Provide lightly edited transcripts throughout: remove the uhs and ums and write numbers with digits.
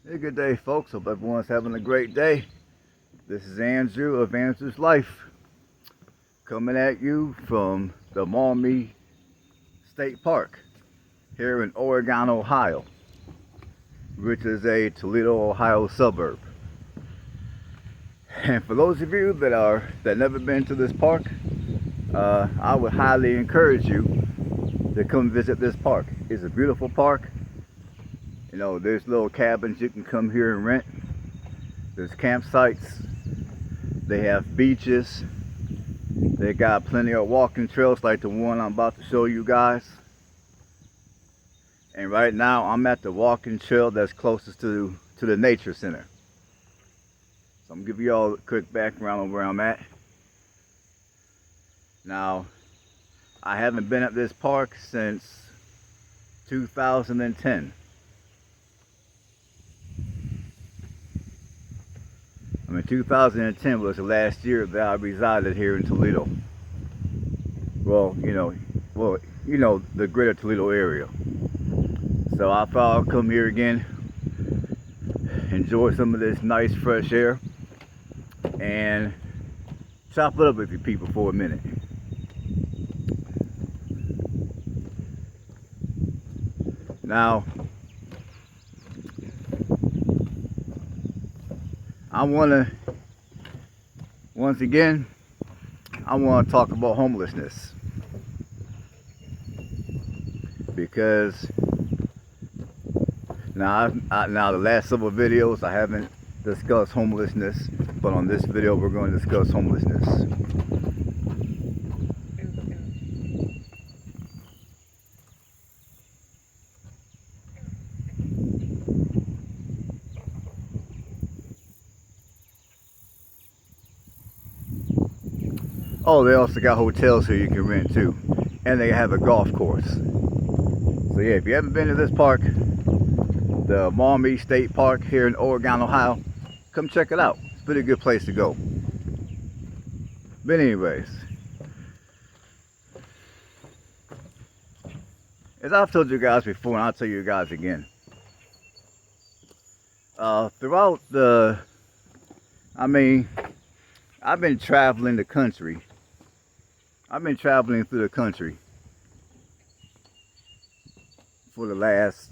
Hey, good day, folks. Hope everyone's having a great day. This is Andrew of Andrew's Life, coming at you from the Maumee State Park here in Oregon, Ohio, which is a Toledo, Ohio suburb. And for those of you that never been to this park, I would highly encourage you to come visit this park. It's a beautiful park. You know, there's little cabins you can come here and rent. There's campsites. They have beaches. They got plenty of walking trails like the one I'm about to show you guys. And right now I'm at the walking trail that's closest to the nature center. So I'm gonna give you all a quick background on where I'm at. Now, I haven't been at this park since 2010. I mean, 2010 was the last year that I resided here in Toledo. Well, you know the greater Toledo area. So I thought I'd come here again, enjoy some of this nice fresh air, and chop it up with you people for a minute. Now, once again, I want to talk about homelessness, because now the last several videos I haven't discussed homelessness, but on this video we're going to discuss homelessness. Oh, they also got hotels here you can rent too, and they have a golf course. So yeah, if you haven't been to this park, the Maumee State Park here in Oregon, Ohio, come check it out. It's a pretty good place to go. But anyways, as I've told you guys before, and I'll tell you guys again, throughout I've been traveling the country. I've been traveling through the country for the last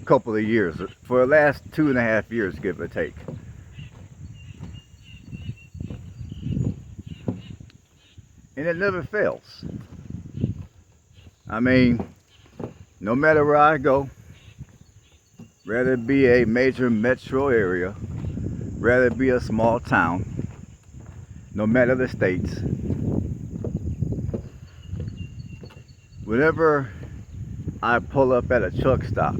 couple of years, for the last 2.5 years, give or take. And it never fails. I mean, no matter where I go, whether it be a major metro area, whether it be a small town, no matter the states, whenever I pull up at a truck stop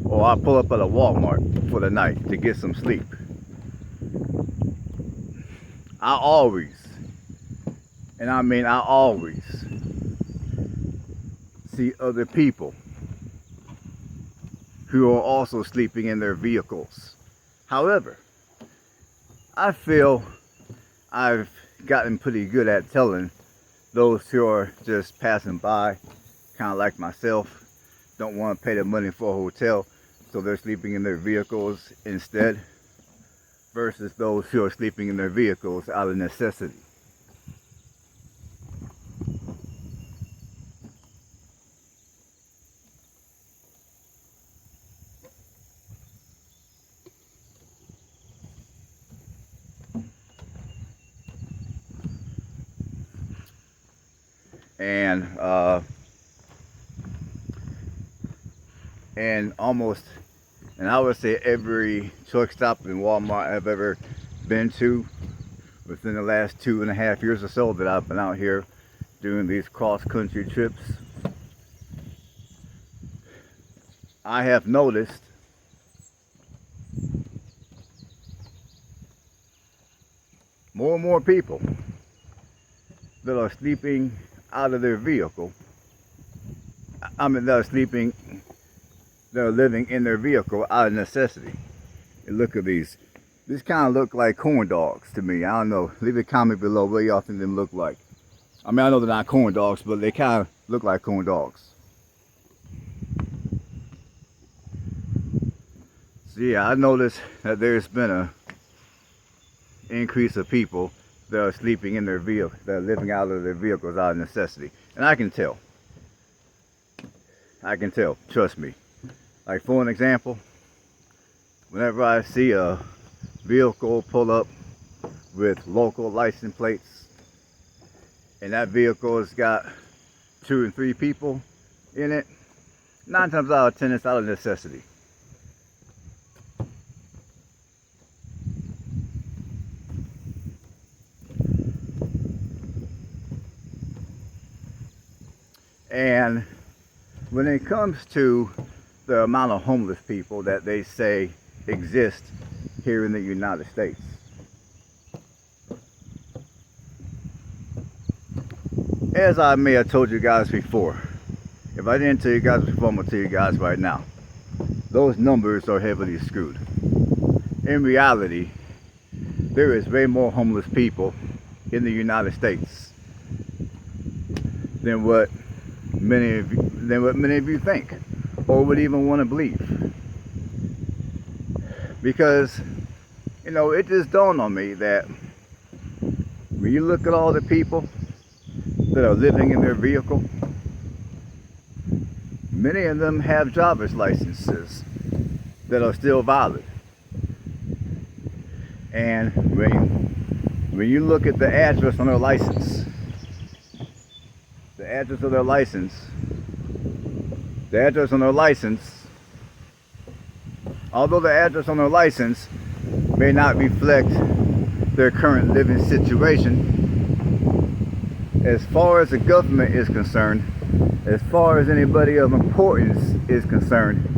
or I pull up at a Walmart for the night to get some sleep, I always see other people who are also sleeping in their vehicles. However, I feel I've gotten pretty good at telling those who are just passing by, kind of like myself, don't want to pay the money for a hotel, so they're sleeping in their vehicles instead, versus those who are sleeping in their vehicles out of necessity. And I would say every truck stop in Walmart I've ever been to within the last 2.5 years or so that I've been out here doing these cross-country trips, I have noticed more and more people that are sleeping out of their vehicle. They're living in their vehicle out of necessity. And look at these. These kind of look like corn dogs to me. I don't know. Leave a comment below what y'all think them look like. I mean, I know they're not corn dogs, but they kind of look like corn dogs. So yeah, I noticed that there's been a increase of people that are sleeping in their vehicles, that are living out of their vehicles out of necessity. And I can tell. I can tell. Trust me. Like for an example, whenever I see a vehicle pull up with local license plates and that vehicle has got 2 and 3 people in it, 9 times out of 10 it's out of necessity. And when it comes to the amount of homeless people that they say exist here in the United States, as I may have told you guys before, if I didn't tell you guys before, I'm going to tell you guys right now, those numbers are heavily skewed. In reality, there is way more homeless people in the United States than what many of you think or would even want to believe. Because, you know, it just dawned on me that when you look at all the people that are living in their vehicle, many of them have driver's licenses that are still valid. And when you look at the address on their license, the address on their license, although the address on their license may not reflect their current living situation, as far as the government is concerned, as far as anybody of importance is concerned,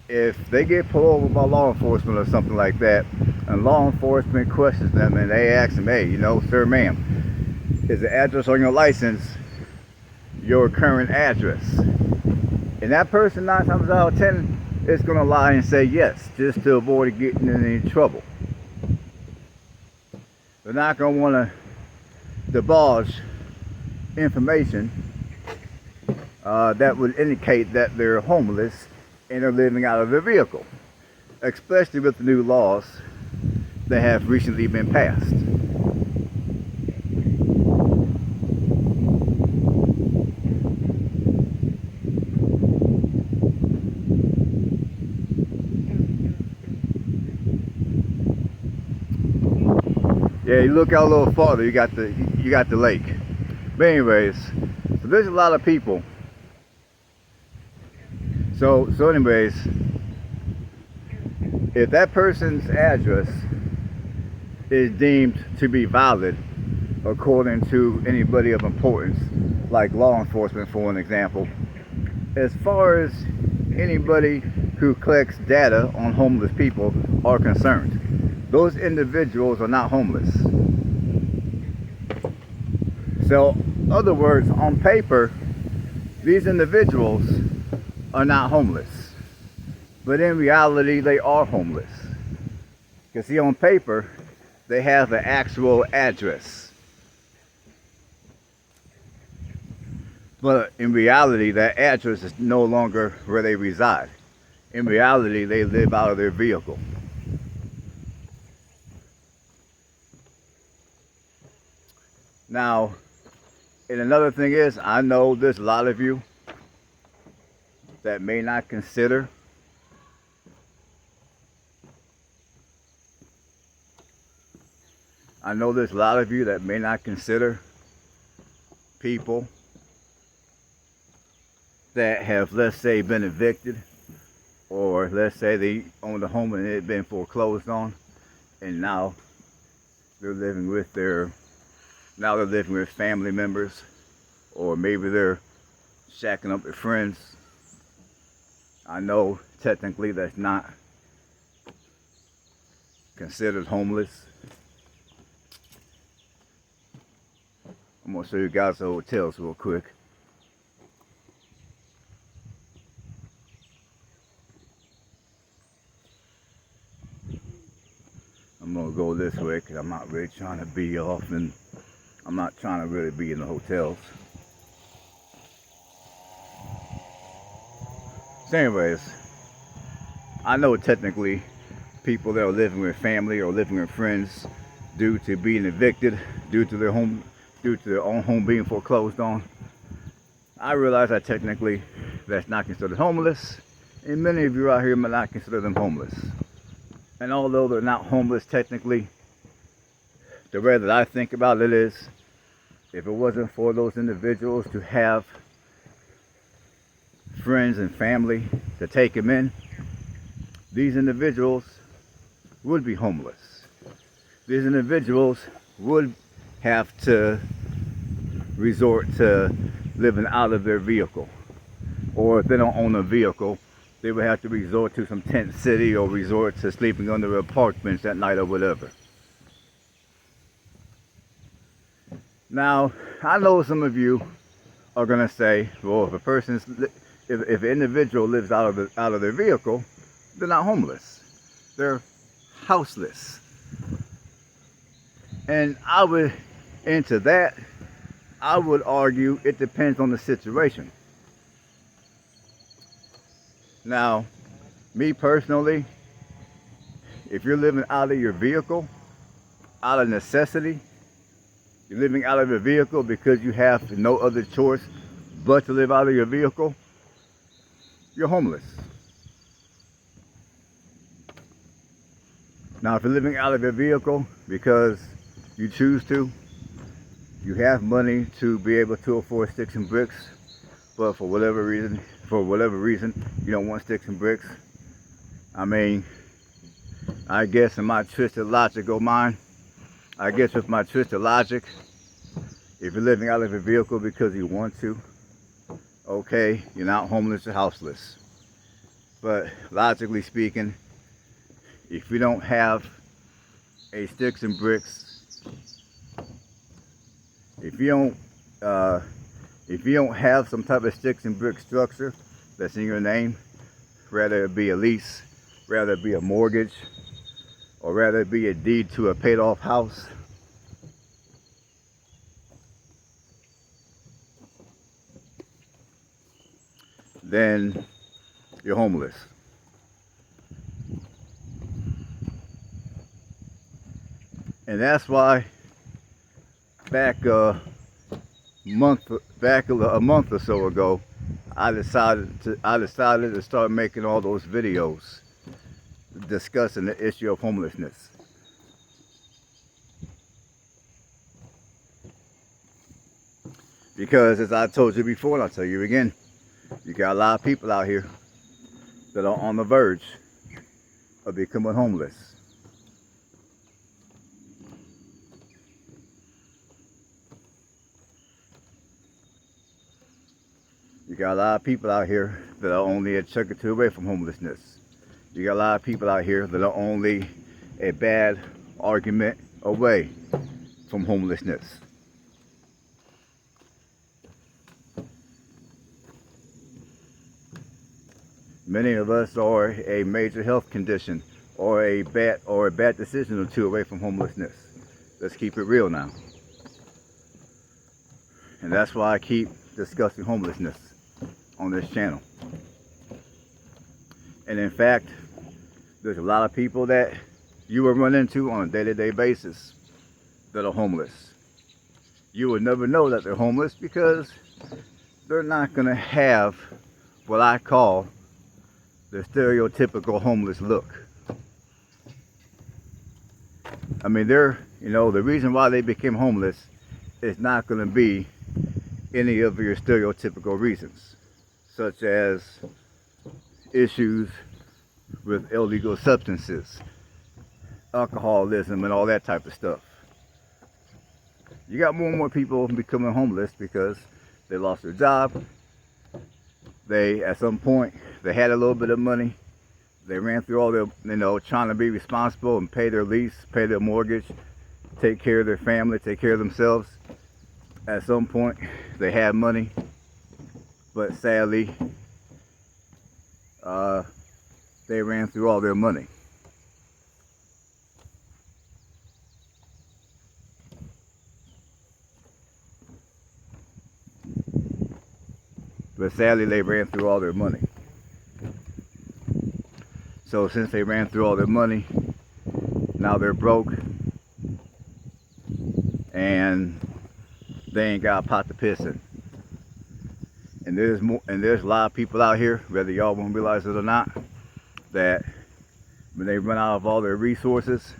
if they get pulled over by law enforcement or something like that, and law enforcement questions them and they ask them, hey, you know, sir, ma'am, is the address on your license your current address? And that person 9 times out of 10 is going to lie and say yes, just to avoid getting in any trouble. They're not going to want to divulge information that would indicate that they're homeless and are living out of their vehicle, especially with the new laws that have recently been passed. Yeah, you look out a little farther, you got the lake. But anyways, so there's a lot of people. So anyways, if that person's address is deemed to be valid according to anybody of importance, like law enforcement for an example, as far as anybody who collects data on homeless people are concerned, those individuals are not homeless. So, in other words, on paper, these individuals are not homeless. But in reality, they are homeless. Because see, on paper, they have an actual address. But in reality, that address is no longer where they reside. In reality, they live out of their vehicle. Now, and another thing is, I know there's a lot of you that may not consider people that have, let's say, been evicted, or let's say they owned a home and it had been foreclosed on, and now they're living with family members, or maybe they're shacking up with friends. I know technically that's not considered homeless. I'm gonna show you guys the hotels real quick. I'm gonna go this way because I'm not really trying to be off, and I'm not trying to really be in the hotels. So anyways, I know technically people that are living with family or living with friends due to being evicted, due to their own home being foreclosed on. I realize that technically that's not considered homeless, and many of you out here might not consider them homeless. And although they're not homeless technically, the way that I think about it is, if it wasn't for those individuals to have friends and family to take them in, these individuals would be homeless. These individuals would have to resort to living out of their vehicle. Or if they don't own a vehicle, they would have to resort to some tent city or resort to sleeping under a park bench that night or whatever. Now, I know some of you are gonna say, well, if an individual lives out of their vehicle, they're not homeless. They're houseless. And I would argue it depends on the situation. Now, me personally, if you're living out of your vehicle, out of necessity, you're living out of your vehicle because you have no other choice but to live out of your vehicle, you're homeless. Now, if you're living out of your vehicle because you choose to, you have money to be able to afford sticks and bricks, but for whatever reason, you don't want sticks and bricks. I mean, I guess in my twisted logical mind, if you're living out of your vehicle because you want to, okay, you're not homeless or houseless. But logically speaking, if you don't have a sticks and bricks, if you don't have some type of sticks and brick structure that's in your name, rather it be a lease, rather it be a mortgage, or rather it be a deed to a paid off house, then you're homeless. And that's why a month or so ago, I decided to start making all those videos discussing the issue of homelessness. Because as I told you before, and I'll tell you again, you got a lot of people out here that are on the verge of becoming homeless. You got a lot of people out here that are only a check or two away from homelessness. You got a lot of people out here that are only a bad argument away from homelessness. Many of us are a major health condition or a bad decision or two away from homelessness. Let's keep it real now. And that's why I keep discussing homelessness on this channel. And in fact, there's a lot of people that you will run into on a day-to-day basis that are homeless. You will never know that they're homeless because they're not going to have what I call the stereotypical homeless look. I mean, the reason why they became homeless is not going to be any of your stereotypical reasons, such as issues with illegal substances, alcoholism, and all that type of stuff. You got more and more people becoming homeless because they lost their job. At some point, they had a little bit of money. They ran through all their, trying to be responsible and pay their lease, pay their mortgage, take care of their family, take care of themselves. At some point, they had money, but sadly, they ran through all their money. So since they ran through all their money, now they're broke and they ain't got a pot to piss in. And there's a lot of people out here, whether y'all won't realize it or not, that when they run out of all their resources,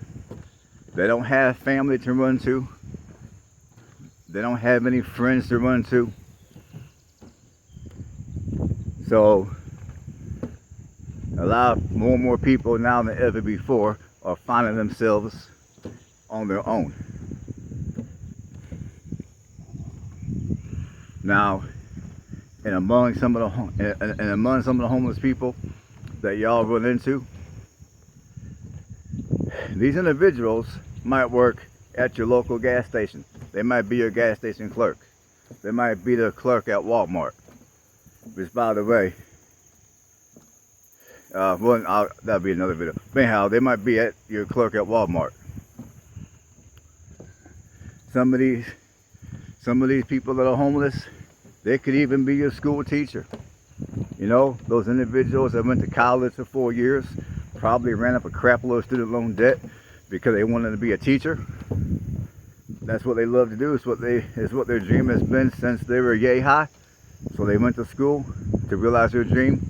they don't have family to run to. They don't have any friends to run to. So a lot more and more people now than ever before are finding themselves on their own. Now, and among some of the homeless people that y'all run into, these individuals might work at your local gas station. They might be your gas station clerk. They might be the clerk at Walmart. Which, by the way, that'll be another video. But anyhow, they might be at your clerk at Walmart. Some of these people that are homeless, they could even be your school teacher. You know, those individuals that went to college for 4 years, probably ran up a crap load of student loan debt because they wanted to be a teacher. That's what they love to do. It's what their dream has been since they were yay high. So they went to school to realize their dream.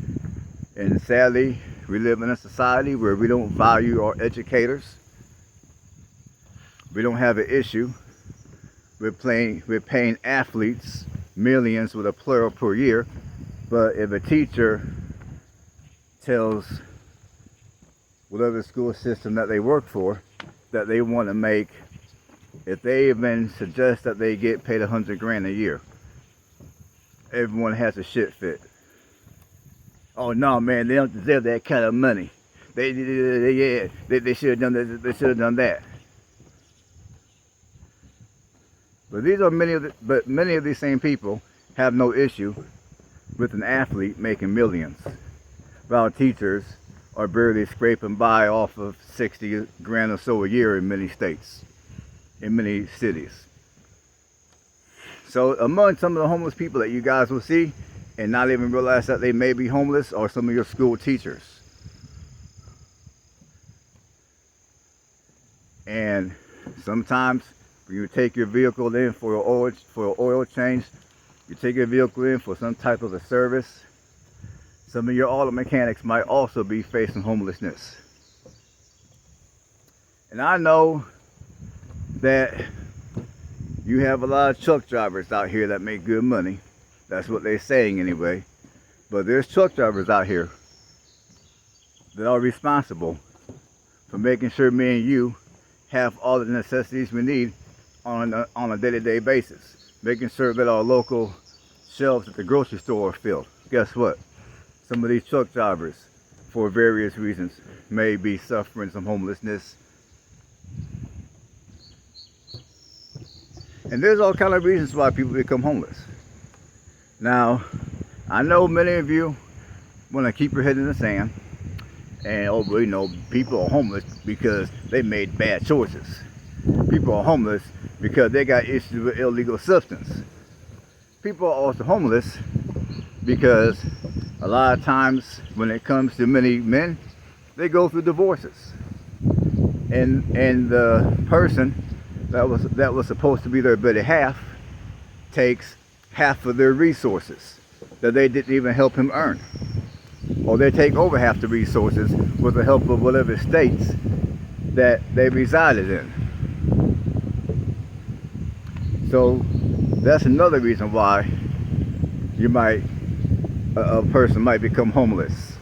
And sadly, we live in a society where we don't value our educators. We don't have an issue with paying athletes millions with a plural per year. But if a teacher tells whatever school system that they work for that they want to make, if they even suggest that they get paid $100 grand a year, everyone has a shit fit. Oh no, man, they don't deserve that kind of money. They should have done this, they should have done that. But many of these same people have no issue with an athlete making millions, while teachers are barely scraping by off of 60 grand or so a year in many states, in many cities. So among some of the homeless people that you guys will see and not even realize that they may be homeless are some of your school teachers. And sometimes when you take your vehicle in for an oil change, you take your vehicle in for some type of a service, some of your auto mechanics might also be facing homelessness. And I know that you have a lot of truck drivers out here that make good money. That's what they're saying anyway. But there's truck drivers out here that are responsible for making sure me and you have all the necessities we need on a day-to-day basis. Making sure that our local shelves at the grocery store are filled. Guess what? Some of these truck drivers, for various reasons, may be suffering some homelessness. And there's all kind of reasons why people become homeless. Now, I know many of you want to keep your head in the sand and, oh, well, you know, people are homeless because they made bad choices. People are homeless because they got issues with illegal substance. People are also homeless because a lot of times when it comes to many men, they go through divorces. And the person that was supposed to be their better half takes half of their resources that they didn't even help him earn. Or they take over half the resources with the help of whatever states that they resided in. So that's another reason why a person might become homeless.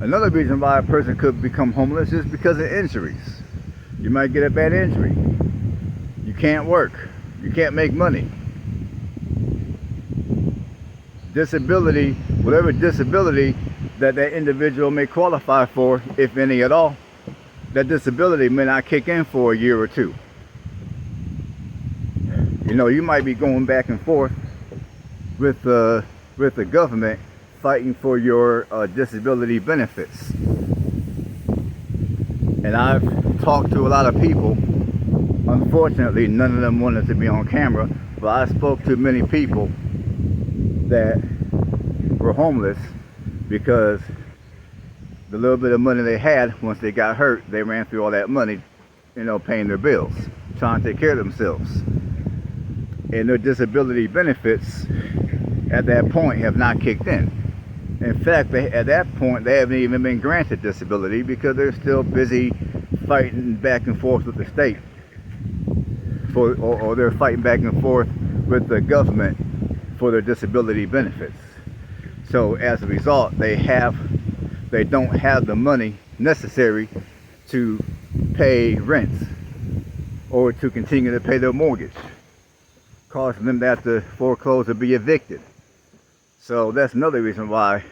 Another reason why a person could become homeless is because of injuries. You might get a bad injury. You can't work. You can't make money. Disability, whatever disability that individual may qualify for, if any at all, that disability may not kick in for a year or two. You know, you might be going back and forth with the government fighting for your disability benefits. And I've talked to a lot of people. Unfortunately, none of them wanted to be on camera, but I spoke to many people that were homeless because the little bit of money they had, once they got hurt, they ran through all that money, paying their bills, trying to take care of themselves. And their disability benefits at that point have not kicked in. In fact, at that point, they haven't even been granted disability because they're still busy fighting back and forth with the state, or they're fighting back and forth with the government for their disability benefits. So as a result, they don't have the money necessary to pay rent or to continue to pay their mortgage, causing them to have to foreclose or be evicted. So that's another reason why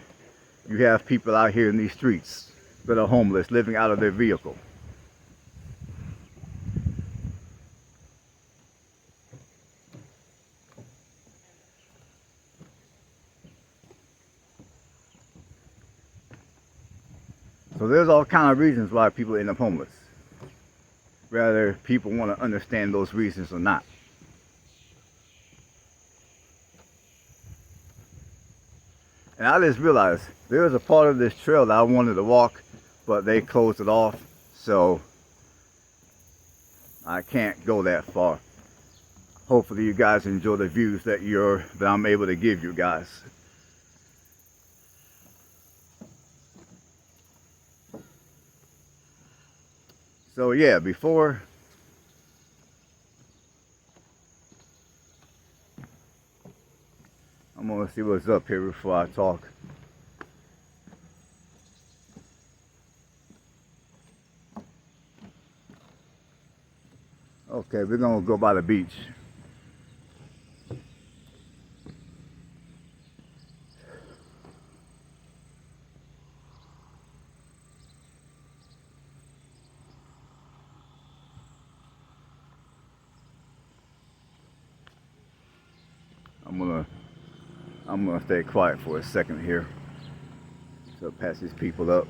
you have people out here in these streets that are homeless, living out of their vehicle. So there's all kind of reasons why people end up homeless, whether people want to understand those reasons or not. And I just realized there was a part of this trail that I wanted to walk, but they closed it off, so I can't go that far. Hopefully you guys enjoy the views that I'm able to give you guys. So yeah, I'm gonna see what's up here before I talk. Okay, we're gonna go by the beach. I'm gonna stay quiet for a second here. So pass these people up.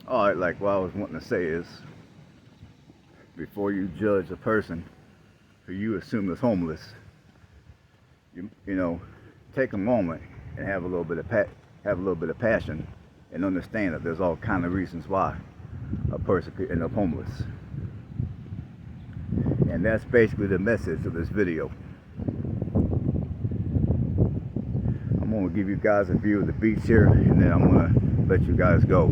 Alright, like what I was wanting to say is, before you judge a person who you assume is homeless, you take a moment and have a little bit of passion and understand that there's all kind of reasons why a person could end up homeless. And that's basically the message of this video. I'm going to give you guys a view of the beach here, and then I'm going to let you guys go.